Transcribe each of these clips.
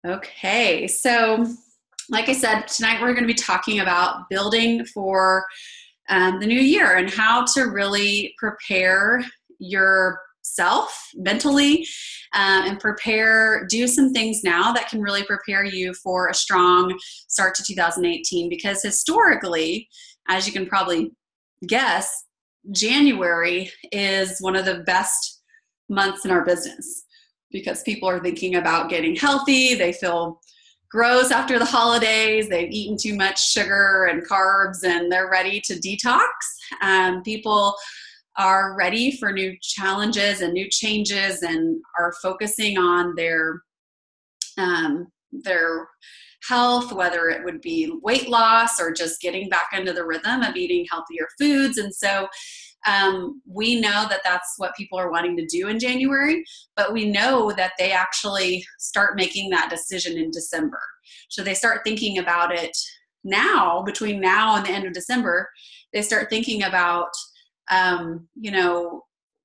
Okay, so like I said, tonight we're going to be talking about building for the new year and how to really prepare yourself mentally and do some things now that can really prepare you for a strong start to 2018. Because historically, as you can probably guess, January is one of the best months in our business because people are thinking about getting healthy. They feel gross after the holidays. They've eaten too much sugar and carbs and they're ready to detox. People are ready for new challenges and new changes and are focusing on their health, whether it would be weight loss or just getting back into the rhythm of eating healthier foods. And so we know that that's what people are wanting to do in January, but we know that they actually start making that decision in December. So they start thinking about it now, between now and the end of December. They start thinking about,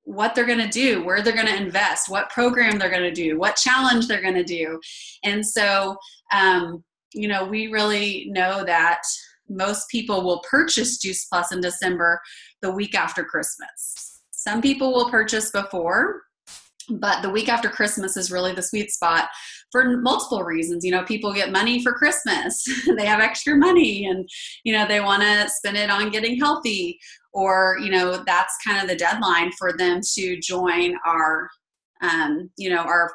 what they're going to do, where they're going to invest, what program they're going to do, what challenge they're going to do. And so, we really know that most people will purchase Juice Plus in December the week after Christmas. Some people will purchase before, but the week after Christmas is really the sweet spot for multiple reasons. People get money for Christmas. They have extra money and, they want to spend it on getting healthy, or, that's kind of the deadline for them to join our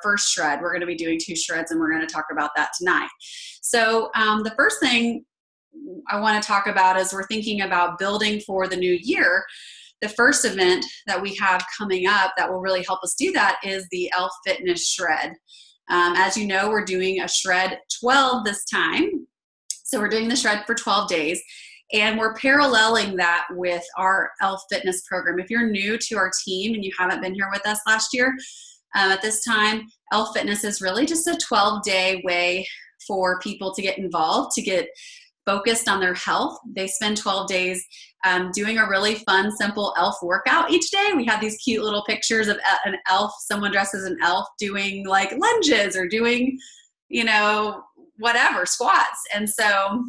first shred. We're going to be doing 2 shreds and we're going to talk about that tonight. So the first thing I want to talk about as we're thinking about building for the new year, the first event that we have coming up that will really help us do that is the Elf Fitness Shred. As you know, we're doing a Shred 12 this time. So we're doing the Shred for 12 days, and we're paralleling that with our Elf Fitness program. If you're new to our team and you haven't been here with us last year, at this time, Elf Fitness is really just a 12-day way for people to get involved, to get focused on their health. They spend 12 days doing a really fun, simple elf workout each day. We have these cute little pictures of an elf, someone dressed as an elf doing like lunges or doing, whatever, squats. And so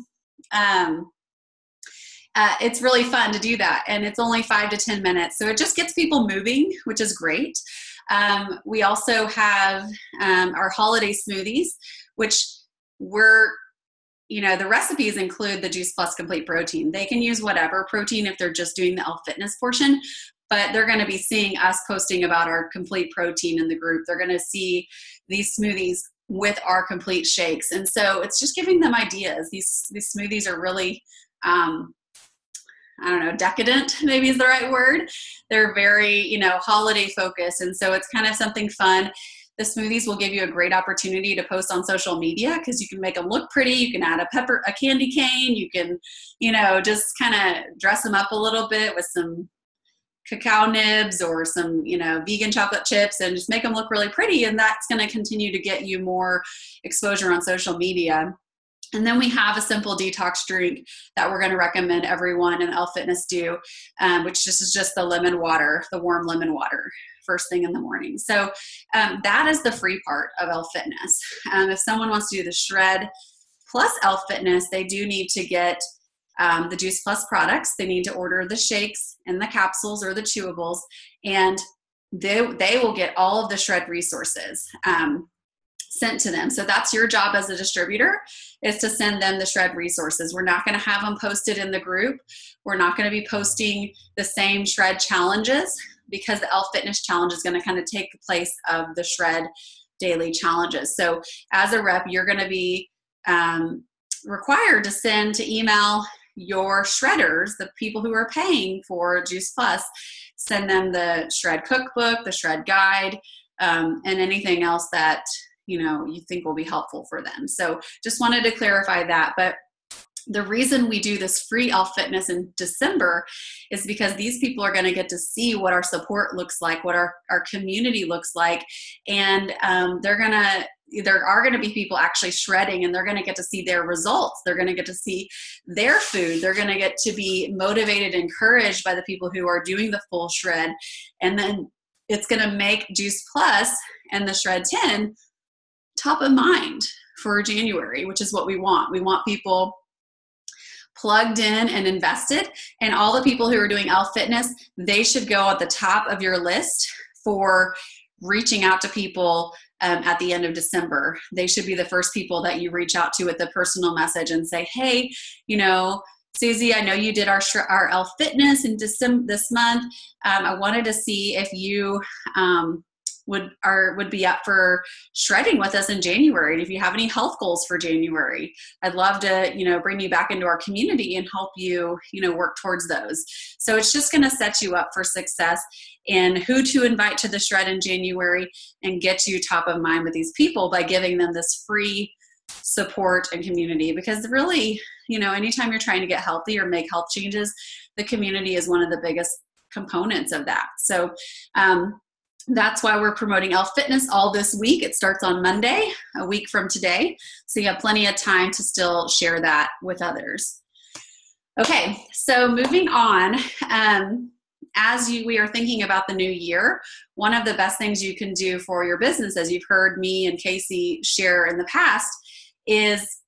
it's really fun to do that. And it's only 5 to 10 minutes. So it just gets people moving, which is great. We also have our holiday smoothies, which the recipes include the Juice Plus Complete Protein. They can use whatever protein if they're just doing the Elf Fitness portion, but they're going to be seeing us posting about our complete protein in the group. They're going to see these smoothies with our complete shakes. And so it's just giving them ideas. These smoothies are really, decadent maybe is the right word. They're very, holiday focused. And so it's kind of something fun. The smoothies will give you a great opportunity to post on social media because you can make them look pretty. You can add a candy cane. You can, just kind of dress them up a little bit with some cacao nibs or some, vegan chocolate chips and just make them look really pretty. And that's going to continue to get you more exposure on social media. And then we have a simple detox drink that we're going to recommend everyone in Elf Fitness do, which is just the lemon water, the warm lemon water, first thing in the morning. So that is the free part of Elf Fitness. If someone wants to do the Shred plus Elf Fitness, they do need to get the Juice Plus products. They need to order the shakes and the capsules or the chewables, and they will get all of the Shred resources sent to them. So that's your job as a distributor, is to send them the Shred resources. We're not going to have them posted in the group. We're not going to be posting the same Shred challenges because the Elf Fitness Challenge is going to kind of take the place of the Shred daily challenges. So as a rep, you're going to be required to send to email your shredders, the people who are paying for Juice Plus, send them the Shred cookbook, the Shred guide, and anything else that you think will be helpful for them. So just wanted to clarify that. But the reason we do this free Elf Fitness in December is because these people are going to get to see what our support looks like, what our community looks like. And there are going to be people actually shredding, and they're going to get to see their results. They're going to get to see their food. They're going to get to be motivated, encouraged by the people who are doing the full shred. And then it's going to make Juice Plus and the Shred 10 top of mind for January, which is what we want. We want people plugged in and invested, and all the people who are doing Elf Fitness, they should go at the top of your list for reaching out to people at the end of December. They should be the first people that you reach out to with a personal message and say, hey, you know, Susie, I know you did our Elf Fitness in December this month. I wanted to see if you would be up for shredding with us in January. And if you have any health goals for January, I'd love to, you know, bring you back into our community and help you, you know, work towards those. So it's just going to set you up for success in who to invite to the shred in January and get you top of mind with these people by giving them this free support and community. Because really, you know, anytime you're trying to get healthy or make health changes, the community is one of the biggest components of that. So, that's why we're promoting Elf Fitness all this week. It starts on Monday, a week from today. So you have plenty of time to still share that with others. Okay, so moving on, we are thinking about the new year, one of the best things you can do for your business, as you've heard me and Casey share in the past, is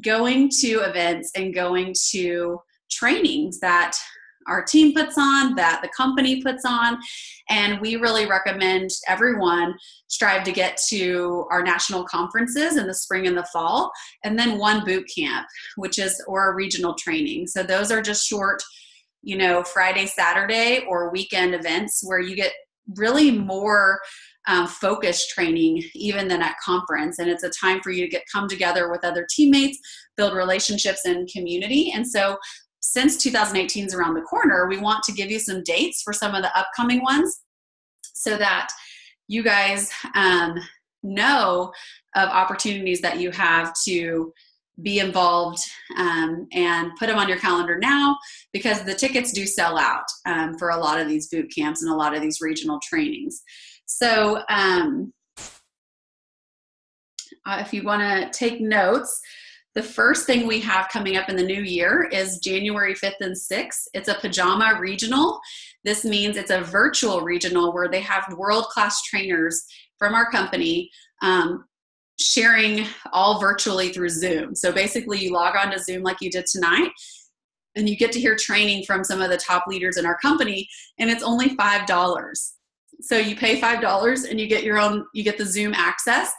going to events and going to trainings that our team puts on, that the company puts on. And we really recommend everyone strive to get to our national conferences in the spring and the fall, and then one boot camp, or a regional training. So those are just short, you know, Friday, Saturday, or weekend events where you get really more focused training even than at conference. And it's a time for you to come together with other teammates, build relationships and community. And so since 2018 is around the corner, we want to give you some dates for some of the upcoming ones so that you guys know of opportunities that you have to be involved, and put them on your calendar now, because the tickets do sell out for a lot of these boot camps and a lot of these regional trainings. So if you want to take notes, the first thing we have coming up in the new year is January 5th and 6th. It's a pajama regional. This means it's a virtual regional where they have world-class trainers from our company sharing all virtually through Zoom. So basically you log on to Zoom like you did tonight, and you get to hear training from some of the top leaders in our company, and it's only $5. So you pay $5 and you get the Zoom access.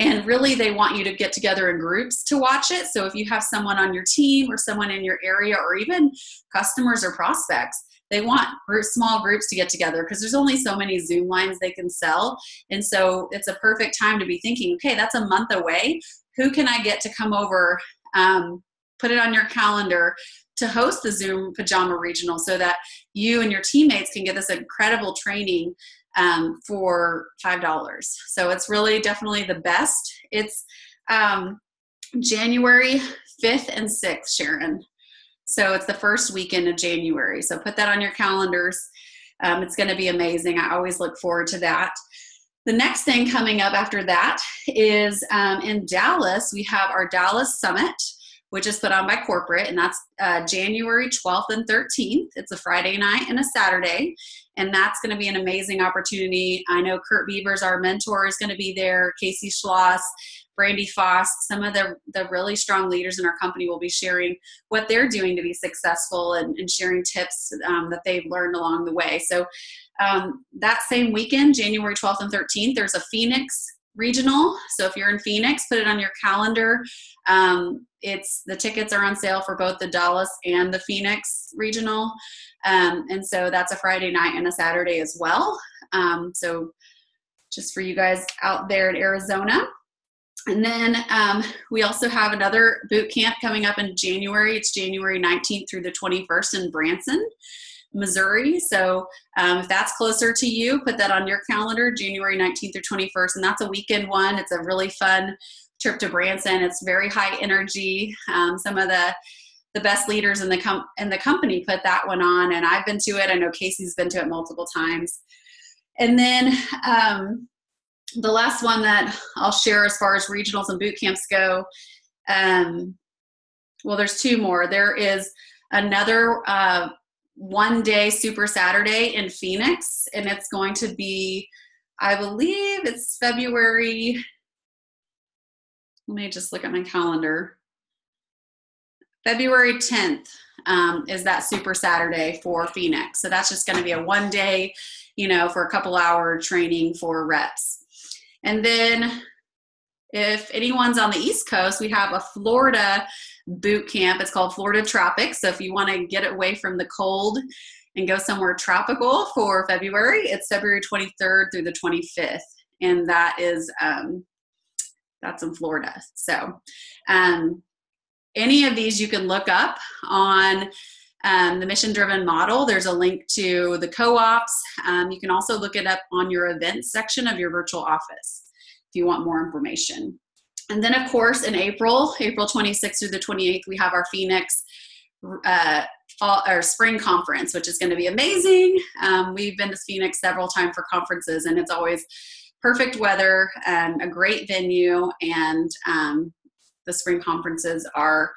And really, they want you to get together in groups to watch it. So if you have someone on your team or someone in your area, or even customers or prospects, they want small groups to get together, because there's only so many Zoom lines they can sell. And so it's a perfect time to be thinking, okay, that's a month away. Who can I get to come over, put it on your calendar to host the Zoom Pajama Regional, so that you and your teammates can get this incredible training for $5. So it's really definitely the best. It's January 5th and 6th, Sharon. So it's the first weekend of January. So put that on your calendars. It's going to be amazing. I always look forward to that. The next thing coming up after that is in Dallas, we have our Dallas Summit, which is put on by corporate, and that's January 12th and 13th. It's a Friday night and a Saturday, and that's going to be an amazing opportunity. I know Kurt Beavers, our mentor, is going to be there. Casey Schloss, Brandy Foss, some of the really strong leaders in our company will be sharing what they're doing to be successful, and sharing tips that they've learned along the way. So that same weekend, January 12th and 13th, there's a Phoenix regional. So if you're in Phoenix, put it on your calendar. The tickets are on sale for both the Dallas and the Phoenix regional. And so that's a Friday night and a Saturday as well. So just for you guys out there in Arizona. And then we also have another boot camp coming up in January. It's January 19th through the 21st in Branson, Missouri. So if that's closer to you, put that on your calendar, January 19th through 21st. And that's a weekend one. It's a really fun trip to Branson. It's very high energy. Some of the best leaders in the company put that one on, and I've been to it. I know Casey's been to it multiple times. And then the last one that I'll share as far as regionals and boot camps go, well, there's two more. There is another one-day Super Saturday in Phoenix, and it's going to be, I believe it's February let me just look at my calendar. February 10th is that Super Saturday for Phoenix. So that's just going to be a 1 day, for a couple hour training for reps. And then if anyone's on the East Coast, we have a Florida boot camp. It's called Florida Tropics. So if you want to get away from the cold and go somewhere tropical for February, it's February 23rd through the 25th. And that is, that's in Florida. So any of these you can look up on the Mission Driven Model. There's a link to the co-ops. You can also look it up on your events section of your virtual office if you want more information. And then, of course, in April 26th through the 28th, we have our Phoenix fall or spring conference, which is going to be amazing. We've been to Phoenix several times for conferences, and it's always perfect weather, a great venue, and the spring conferences are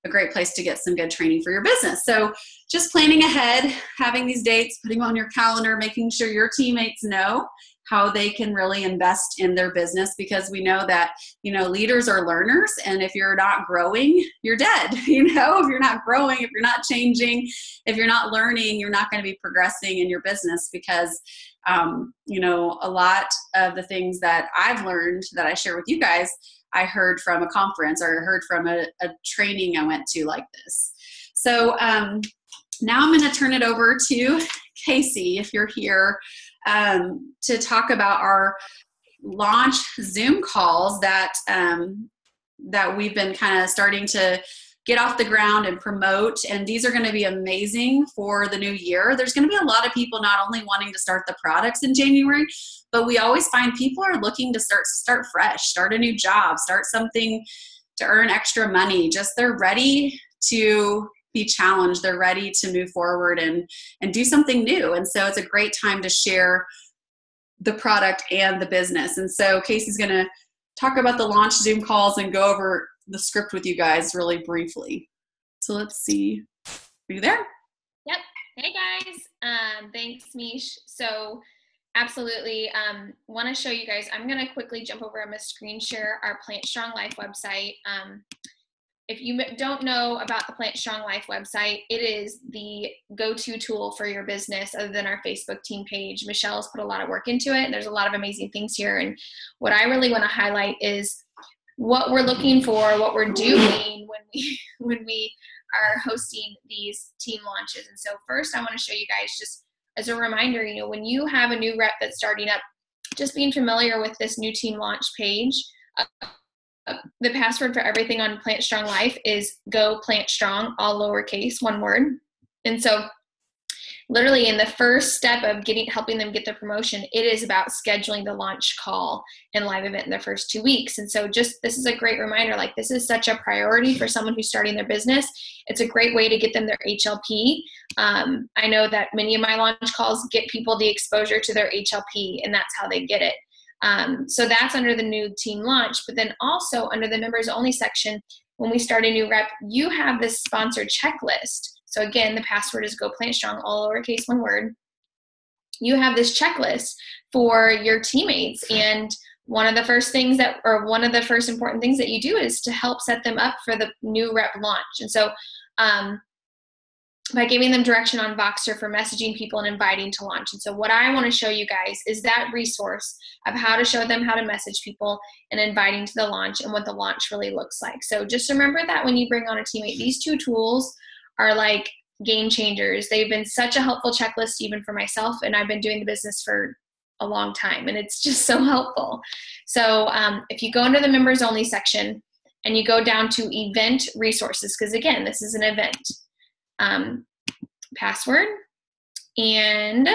a great place to get some good training for your business. So just planning ahead, having these dates, putting them on your calendar, making sure your teammates know how they can really invest in their business, because we know that, leaders are learners. And if you're not growing, you're dead. If you're not growing, if you're not changing, if you're not learning, you're not going to be progressing in your business, because, a lot of the things that I've learned that I share with you guys, I heard from a conference or I heard from a training I went to like this. So now I'm going to turn it over to Casey, if you're here, to talk about our launch Zoom calls that we've been kind of starting to get off the ground and promote. And these are going to be amazing for the new year. There's going to be a lot of people not only wanting to start the products in January, but we always find people are looking to start fresh, start a new job, start something to earn extra money. Just they're ready to be challenged. They're ready to move forward and do something new. And so it's a great time to share the product and the business. And so Casey's going to talk about the launch Zoom calls and go over the script with you guys really briefly. So let's see. Are you there? Yep. Hey guys. Thanks, Mish. So absolutely. Want to show you guys, I'm going to quickly jump over. I'm going to screen share our Plant Strong Life website. If you don't know about the Plant Strong Life website, it is the go-to tool for your business other than our Facebook team page. Michelle has put a lot of work into it, and there's a lot of amazing things here. And what I really want to highlight is what we're looking for, what we're doing when we are hosting these team launches. And so first I want to show you guys, just as a reminder, when you have a new rep that's starting up, just being familiar with this new team launch page. The password for everything on Plant Strong Life is Go Plant Strong, all lowercase, one word. And so literally in the first step of helping them get the promotion, it is about scheduling the launch call and live event in the first 2 weeks. And so this is a great reminder, like this is such a priority for someone who's starting their business. It's a great way to get them their HLP. I know that many of my launch calls get people the exposure to their HLP, and that's how they get it. So that's under the new team launch, but then also under the members only section, when we start a new rep, you have this sponsored checklist. So again, the password is Go Plant Strong, all lowercase, one word. You have this checklist for your teammates. And one of the first important things that you do is to help set them up for the new rep launch. And so, by giving them direction on Voxer for messaging people and inviting to launch. And so what I want to show you guys is that resource of how to show them how to message people and inviting to the launch and what the launch really looks like. So just remember that when you bring on a teammate, these two tools are like game changers. They've been such a helpful checklist even for myself, and I've been doing the business for a long time, and it's just so helpful. So if you go into the members only section and you go down to event resources, because again, this is an event. Password, and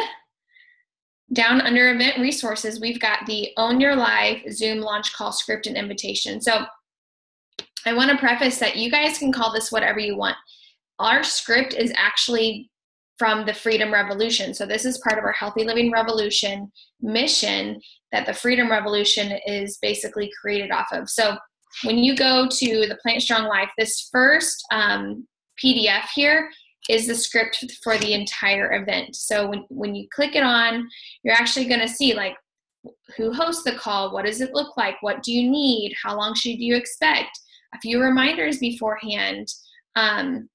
down under event resources, we've got the Own Your Live Zoom launch call script and invitation. So I want to preface that you guys can call this whatever you want. Our script is actually from the Freedom Revolution. So this is part of our Healthy Living Revolution mission that the Freedom Revolution is basically created off of. So when you go to the Plant Strong Life, this first PDF here is the script for the entire event. So when you click it on, you're actually going to see like who hosts the call, what does it look like, what do you need, how long should you expect, a few reminders beforehand. And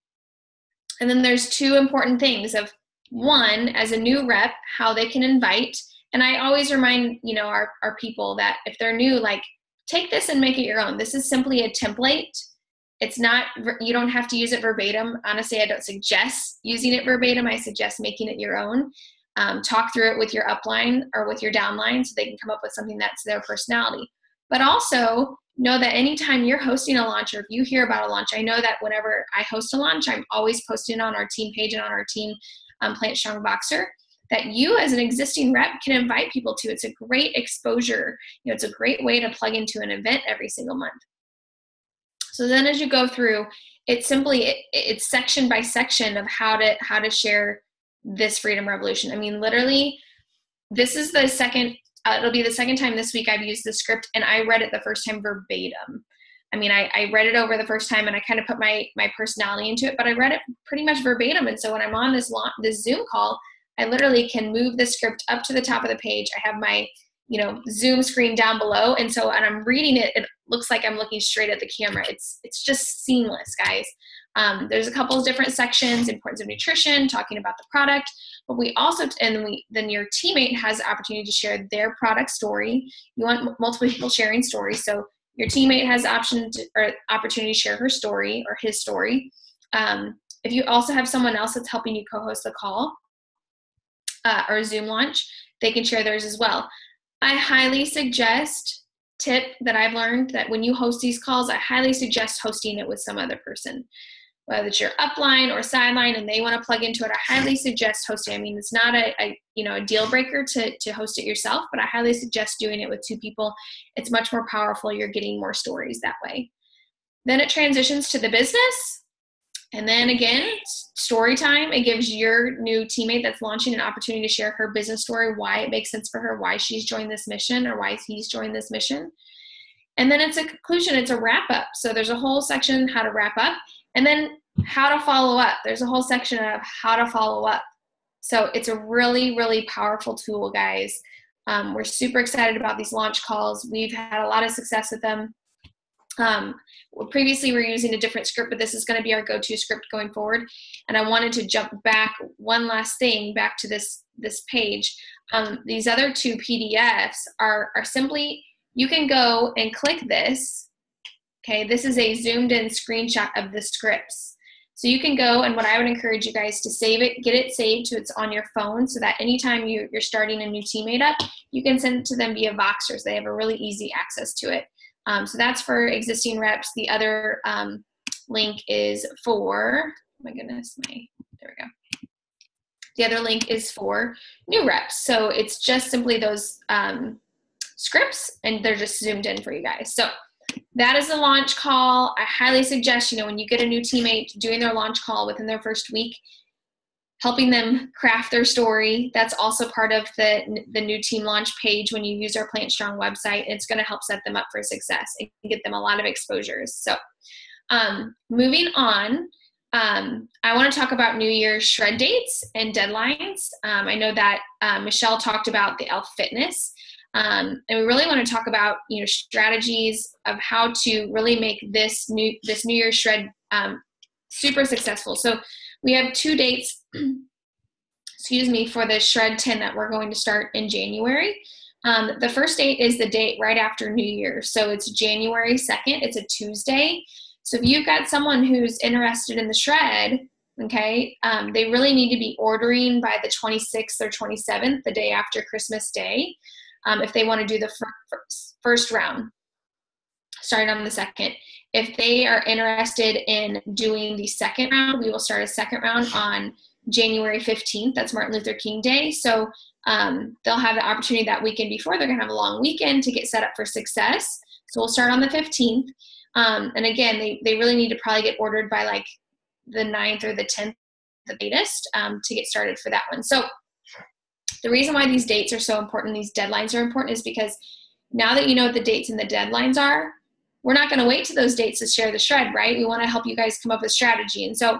then there's two important things of, one, as a new rep, how they can invite. And I always remind, our people that if they're new, like, take this and make it your own. This is simply a template. It's not, you don't have to use it verbatim. Honestly, I don't suggest using it verbatim. I suggest making it your own. Talk through it with your upline or with your downline so they can come up with something that's their personality. But also know that anytime you're hosting a launch, or if you hear about a launch, I know that whenever I host a launch, I'm always posting on our team page and on our team Plant Strong Boxer, that you as an existing rep can invite people to. It's a great exposure. It's a great way to plug into an event every single month. So then as you go through, it's section by section of how to share this Freedom Revolution. I mean, literally, this is the second, it'll be the second time this week I've used the script, and I read it the first time verbatim. I mean, I read it over the first time and I kind of put my personality into it, but I read it pretty much verbatim. And so when I'm on this Zoom call, I literally can move the script up to the top of the page. I have my, Zoom screen down below. And I'm reading it. It looks like I'm looking straight at the camera. It's just seamless, guys. There's a couple of different sections: importance of nutrition, talking about the product, but we also, then your teammate has the opportunity to share their product story. You want multiple people sharing stories. So your teammate has the opportunity to share her story or his story. If you also have someone else that's helping you co-host the call or a Zoom launch, they can share theirs as well. I highly suggest, tip that I've learned, that when you host these calls, I highly suggest hosting it with some other person. Whether it's your upline or sideline and they want to plug into it, I highly suggest hosting. I mean, it's not a deal breaker to host it yourself, but I highly suggest doing it with two people. It's much more powerful. You're getting more stories that way. Then it transitions to the business. And then again, story time. It gives your new teammate that's launching an opportunity to share her business story, why it makes sense for her, why she's joined this mission or why he's joined this mission. And then it's a conclusion. It's a wrap up. So there's a whole section, how to wrap up. And then how to follow up. There's a whole section of how to follow up. So it's a really, really powerful tool, guys. We're super excited about these launch calls. We've had a lot of success with them. Previously, we were using a different script, but this is going to be our go-to script going forward. And I wanted to jump back one last thing back to this page. These other two PDFs are simply, you can go and click this. Okay, this is a zoomed in screenshot of the scripts. So you can go, and what I would encourage you guys to save it, get it saved to it's on your phone so that anytime you're starting a new teammate up, you can send it to them via Voxer so they have a really easy access to it. So that's for existing reps. The other link is for, there we go. The other link is for new reps. So it's just simply those scripts, and they're just zoomed in for you guys. So that is the launch call. I highly suggest, when you get a new teammate, doing their launch call within their first week, helping them craft their story. That's also part of the new team launch page when you use our Plant Strong website. It's going to help set them up for success and get them a lot of exposures. So moving on, I want to talk about New Year's shred dates and deadlines. I know that Michelle talked about the ELF Fitness. And we really want to talk about, strategies of how to really make this New Year's shred super successful. So we have 2 dates, for the Shred 10 that we're going to start in January. The first date is the date right after New Year's. So it's January 2nd. It's a Tuesday. So if you've got someone who's interested in the shred, okay, they really need to be ordering by the 26th or 27th, the day after Christmas Day, if they want to do the first round, starting on the 2nd. If they are interested in doing the second round, we will start a second round on January 15th. That's Martin Luther King Day. So they'll have the opportunity that weekend before. They're going to have a long weekend to get set up for success. So we'll start on the 15th. And again, they really need to probably get ordered by like the 9th or the 10th, the latest, to get started for that one. So the reason why these dates are so important, these deadlines are important, is because now that you know what the dates and the deadlines are, we're not going to wait to those dates to share the shred, right? We want to help you guys come up with strategy. And so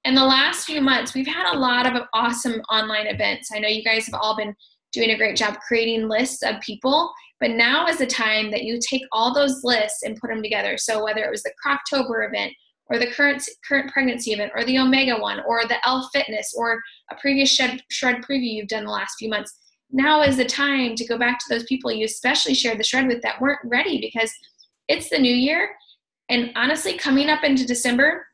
in the last few months, we've had a lot of awesome online events. I know you guys have all been doing a great job creating lists of people. But now is the time that you take all those lists and put them together. So whether it was the Croctober event, or the current pregnancy event, or the Omega one, or the Elf Fitness, or a previous shred preview you've done the last few months, now is the time to go back to those people you especially shared the shred with that weren't ready, because it's the new year. And honestly, coming up into December,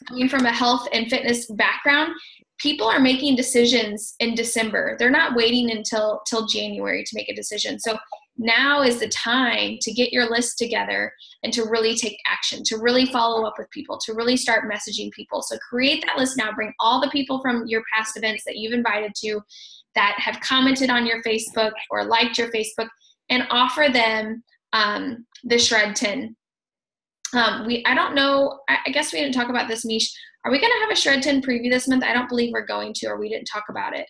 coming from a health and fitness background, people are making decisions in December. They're not waiting until January to make a decision. So now is the time to get your list together and to really take action, to really follow up with people, to really start messaging people. So create that list now. Bring all the people from your past events that you've invited to, that have commented on your Facebook or liked your Facebook, and offer them the Shred Tin. I don't know, I guess we didn't talk about this, Mish. Are we going to have a Shred Tin preview this month? I don't believe we're going to, or we didn't talk about it.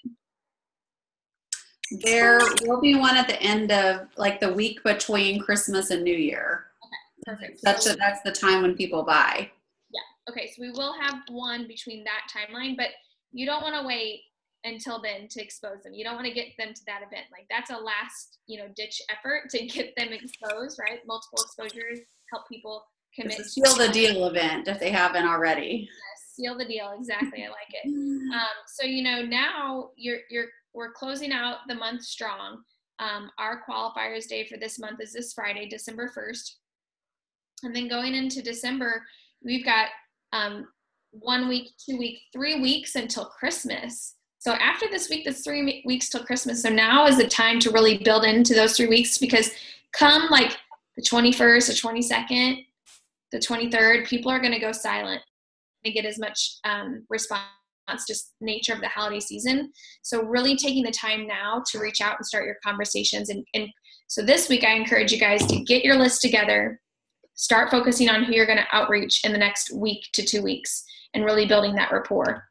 There will be one at the end of like the week between Christmas and New Year. Okay, perfect. That's the time when people buy. Yeah. Okay, so we will have one between that timeline, but you don't want to wait until then to expose them. You don't want to get them to that event. Like that's a last, ditch effort to get them exposed, right? Multiple exposures help people commit. It's a seal the deal event if they haven't already. Yes, seal the deal. Exactly. I like it. So now we're closing out the month strong. Our qualifiers day for this month is this Friday, December 1st. And then going into December, we've got 1 week, 2 weeks, 3 weeks until Christmas. So after this week, that's 3 weeks till Christmas. So now is the time to really build into those 3 weeks, because come like the 21st, the 22nd, the 23rd, people are going to go silent and get as much response, just nature of the holiday season. So really taking the time now to reach out and start your conversations. And so this week, I encourage you guys to get your list together, start focusing on who you're going to outreach in the next week to 2 weeks, and really building that rapport.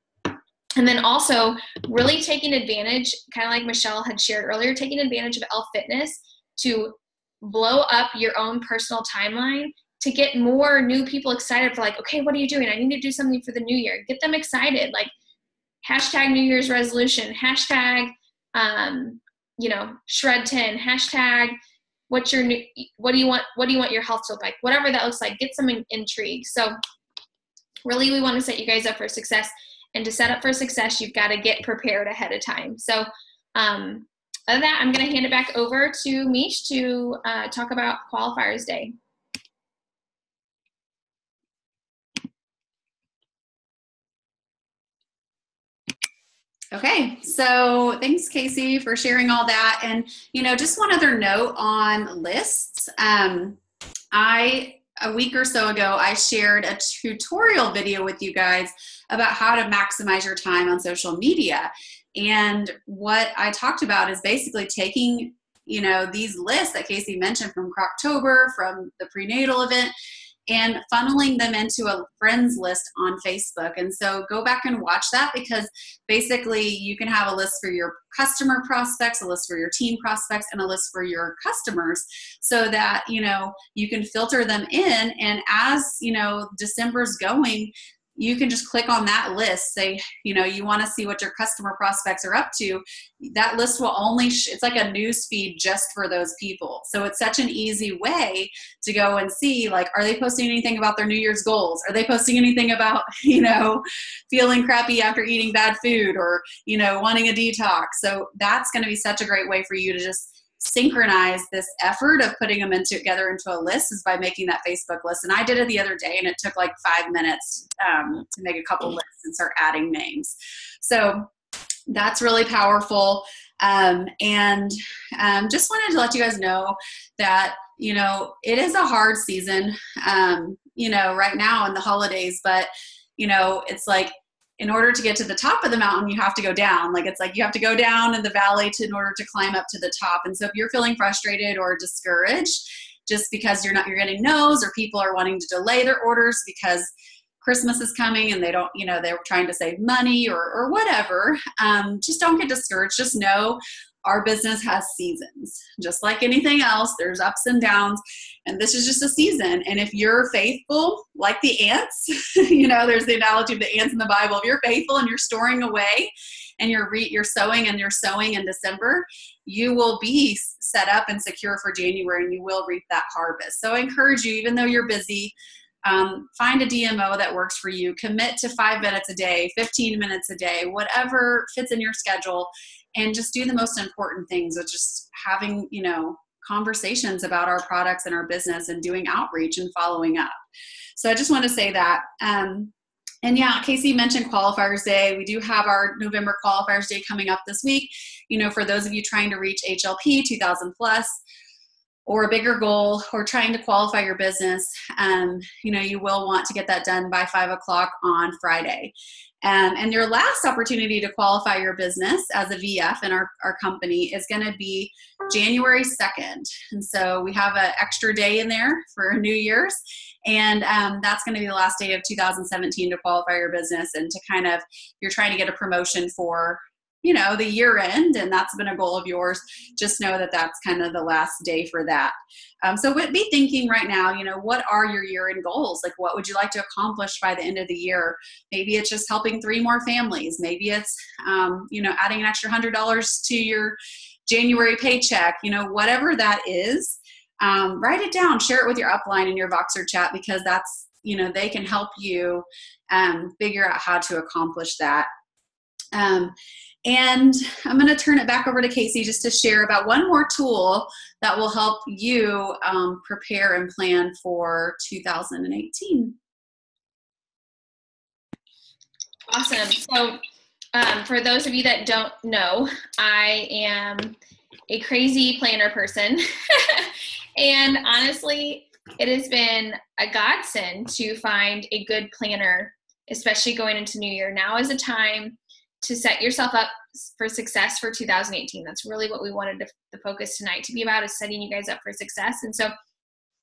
And then also really taking advantage, kind of like Michelle had shared earlier, taking advantage of Elf Fitness to blow up your own personal timeline to get more new people excited for like, okay, what are you doing? I need to do something for the new year. Get them excited. Like hashtag New Year's resolution, hashtag, Shred Tin, hashtag, what do you want your health to look like? Whatever that looks like, get some intrigue. So really we want to set you guys up for success. And to set up for success, you've got to get prepared ahead of time. So other than that, I'm going to hand it back over to Mish to talk about Qualifiers Day. Okay, so thanks, Casey, for sharing all that. And, just one other note on lists. A week or so ago, I shared a tutorial video with you guys about how to maximize your time on social media. And what I talked about is basically taking, these lists that Casey mentioned from Croctober, from the prenatal event, and funneling them into a friends list on Facebook. And so go back and watch that, because basically you can have a list for your customer prospects, a list for your team prospects, and a list for your customers, so that, you can filter them in. And as, December's going, you can just click on that list, say, you want to see what your customer prospects are up to. That list will only, it's like a news feed just for those people. So it's such an easy way to go and see, like, are they posting anything about their New Year's goals? Are they posting anything about, feeling crappy after eating bad food, or, wanting a detox? So that's going to be such a great way for you to just synchronize this effort of putting them together into a list, is by making that Facebook list. And I did it the other day, and it took like 5 minutes to make a couple lists and start adding names. So that's really powerful. And just wanted to let you guys know that, it is a hard season, right now in the holidays, but, it's like, in order to get to the top of the mountain, you have to go down. Like, it's like you have to go down in the valley in order to climb up to the top. And so if you're feeling frustrated or discouraged just because you're getting no's, or people are wanting to delay their orders because Christmas is coming and they don't, they're trying to save money or whatever, just don't get discouraged. Just know our business has seasons. Just like anything else, there's ups and downs, and this is just a season. And if you're faithful, like the ants, there's the analogy of the ants in the Bible. If you're faithful and you're storing away and you're sowing and you're sowing in December, you will be set up and secure for January, and you will reap that harvest. So I encourage you, even though you're busy, find a DMO that works for you. Commit to 5 minutes a day, 15 minutes a day, whatever fits in your schedule, and just do the most important things, which is having, conversations about our products and our business and doing outreach and following up. So I just want to say that. And yeah, Casey mentioned Qualifiers Day. We do have our November Qualifiers Day coming up this week. For those of you trying to reach HLP 2000 plus, or a bigger goal, or trying to qualify your business, you will want to get that done by 5 o'clock on Friday. And your last opportunity to qualify your business as a VF in our company is going to be January 2nd. And so we have an extra day in there for New Year's. And that's going to be the last day of 2017 to qualify your business, and to you're trying to get a promotion for the year end, and that's been a goal of yours. Just know that that's kind of the last day for that. So be thinking right now, what are your year end goals? Like, what would you like to accomplish by the end of the year? Maybe it's just helping 3 more families. Maybe it's, adding an extra $100 to your January paycheck, whatever that is. Write it down, share it with your upline in your Voxer chat, because that's, they can help you figure out how to accomplish that. And I'm going to turn it back over to Casey just to share about one more tool that will help you prepare and plan for 2018. Awesome. So for those of you that don't know, I am a crazy planner person. And honestly, it has been a godsend to find a good planner, especially going into New Year. Now is a time to set yourself up for success for 2018. That's really what we wanted the focus tonight to be about, is setting you guys up for success. And so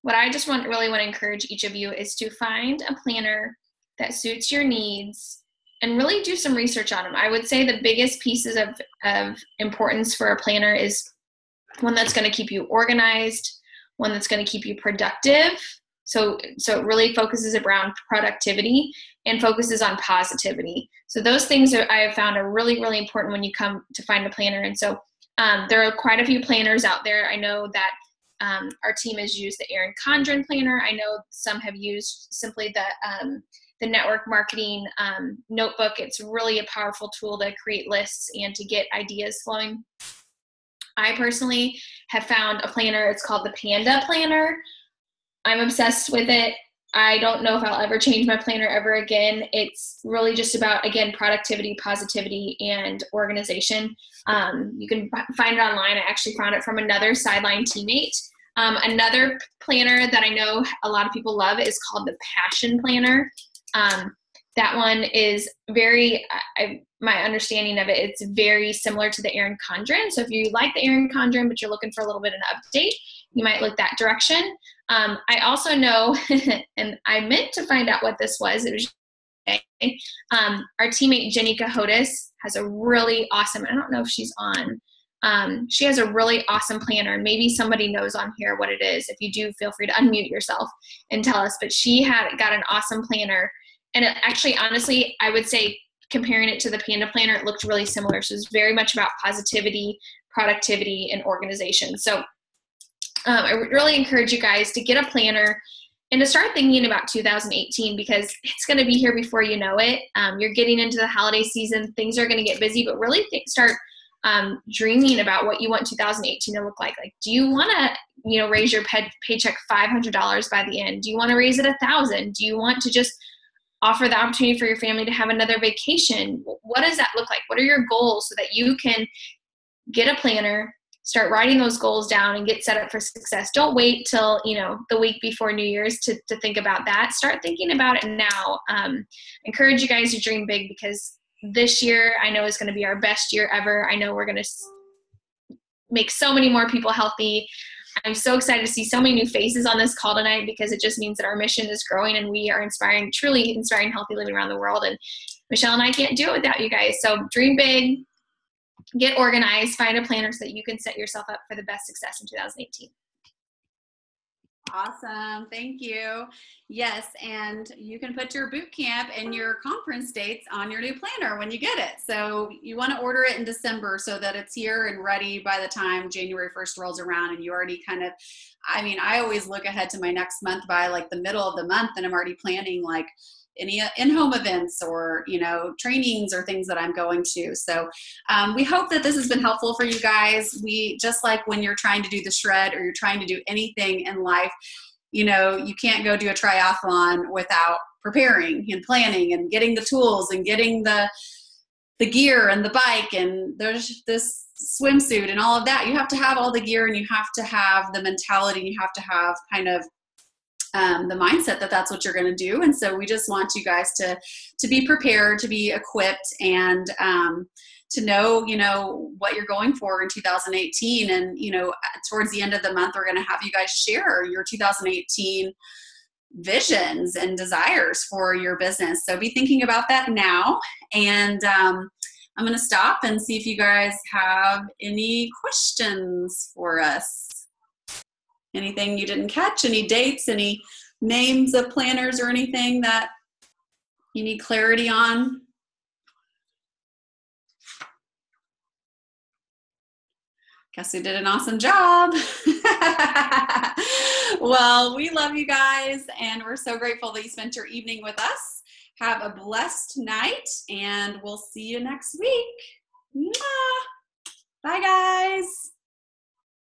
what I just really want to encourage each of you is to find a planner that suits your needs and really do some research on them. I would say the biggest pieces of importance for a planner is one that's going to keep you organized, one that's going to keep you productive. So it really focuses around productivity and focuses on positivity. So those things I have found are really, really important when you come to find a planner. And so there are quite a few planners out there. I know that our team has used the Erin Condren planner. I know some have used simply the network marketing notebook. It's really a powerful tool to create lists and to get ideas flowing. I personally have found a planner. It's called the Panda Planner. I'm obsessed with it. I don't know if I'll ever change my planner ever again. It's really just about, again, productivity, positivity, and organization. You can find it online. I actually found it from another Sideline teammate. Another planner that I know a lot of people love is called the Passion Planner. That one is my understanding of it, it's very similar to the Erin Condren. So if you like the Erin Condren, but you're looking for a little bit of an update, you might look that direction. I also know, and I meant to find out what this was. It was our teammate Jenny Cahotis has a really awesome, I don't know if she's on, she has a really awesome planner, and maybe somebody knows on here what it is. If you do, feel free to unmute yourself and tell us. But she got an awesome planner, and it actually, honestly, I would say comparing it to the Panda Planner, it looked really similar. So it's very much about positivity, productivity, and organization. So I would really encourage you guys to get a planner and to start thinking about 2018, because it's going to be here before you know it. You're getting into the holiday season. Things are going to get busy, but really start dreaming about what you want 2018 to look like. Like, do you want to, raise your paycheck $500 by the end? Do you want to raise it $1,000? Do you want to just offer the opportunity for your family to have another vacation? What does that look like? What are your goals so that you can get a planner, start writing those goals down, and get set up for success? Don't wait till, the week before New Year's to think about that. Start thinking about it now. Encourage you guys to dream big, because this year I know is going to be our best year ever. I know we're going to make so many more people healthy. I'm so excited to see so many new faces on this call tonight, because it just means that our mission is growing and we are truly inspiring healthy living around the world. And Michelle and I can't do it without you guys. So dream big, get organized, find a planner so that you can set yourself up for the best success in 2018. Awesome. Thank you. Yes, and you can put your boot camp and your conference dates on your new planner when you get it. So you want to order it in December so that it's here and ready by the time January 1st rolls around, and you already kind of, I mean, I always look ahead to my next month by like the middle of the month, and I'm already planning like any in-home events or, you know, trainings or things that I'm going to. So we hope that this has been helpful for you guys. We, just like when you're trying to do the shred or you're trying to do anything in life, you know, you can't go do a triathlon without preparing and planning and getting the tools and getting the gear and the bike, and there's this swimsuit and all of that. You have to have all the gear, and you have to have the mentality, and you have to have kind of the mindset that that's what you're going to do. And so we just want you guys to be prepared, to be equipped, and to know, you know, what you're going for in 2018. And, you know, towards the end of the month, we're going to have you guys share your 2018 visions and desires for your business. So be thinking about that now. And I'm going to stop and see if you guys have any questions for us. Anything you didn't catch, any dates, any names of planners or anything that you need clarity on? Guess we did an awesome job. Well, we love you guys, and we're so grateful that you spent your evening with us. Have a blessed night, and we'll see you next week. Mwah! Bye, guys.